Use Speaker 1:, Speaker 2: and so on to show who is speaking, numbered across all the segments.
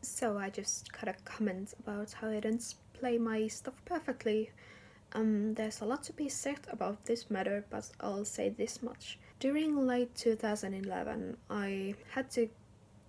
Speaker 1: So I just got a comment about how I don't play my stuff perfectly. There's a lot to be said about this matter, but I'll say this much. During late 2011, I had to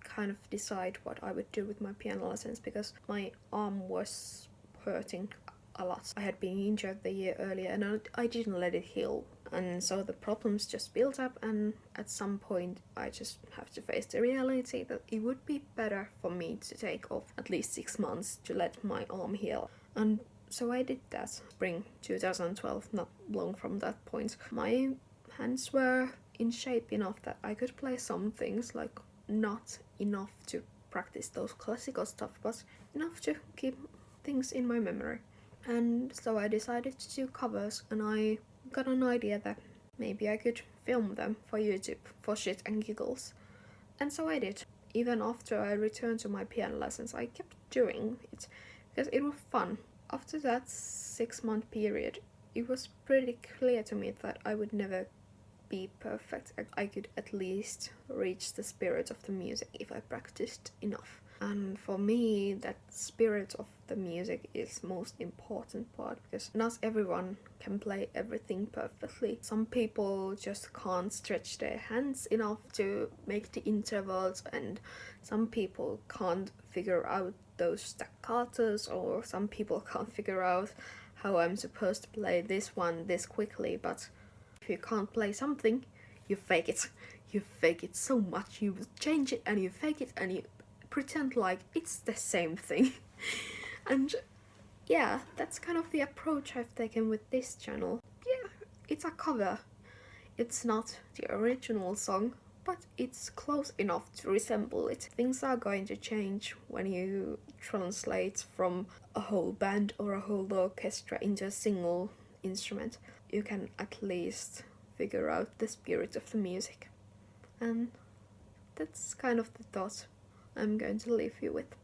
Speaker 1: kind of decide what I would do with my piano lessons because my arm was hurting a lot. I had been injured the year earlier and I didn't let it heal. And so the problems just built up, and at some point I just have to face the reality that it would be better for me to take off at least 6 months to let my arm heal. And so I did that. Spring 2012, not long from that point. My hands were in shape enough that I could play some things, like not enough to practice those classical stuff, but enough to keep things in my memory. And so I decided to do covers, and I got an idea that maybe I could film them for YouTube for shit and giggles. And so I did. Even after I returned to my piano lessons, I kept doing it because it was fun. After that 6-month period, it was pretty clear to me that I would never be perfect. I could at least reach the spirit of the music if I practiced enough. And for me, that spirit of the music is most important part, because not everyone can play everything perfectly. Some people just can't stretch their hands enough to make the intervals, and some people can't figure out those staccatos, or some people can't figure out how I'm supposed to play this one this quickly. But if you can't play something, you fake it. You fake it so much, you change it and you fake it and you pretend like it's the same thing. And yeah, that's kind of the approach I've taken with this channel. Yeah, it's a cover. It's not the original song, but it's close enough to resemble it. Things are going to change when you translate from a whole band or a whole orchestra into a single instrument. You can at least figure out the spirit of the music. And that's kind of the thought I'm going to leave you with.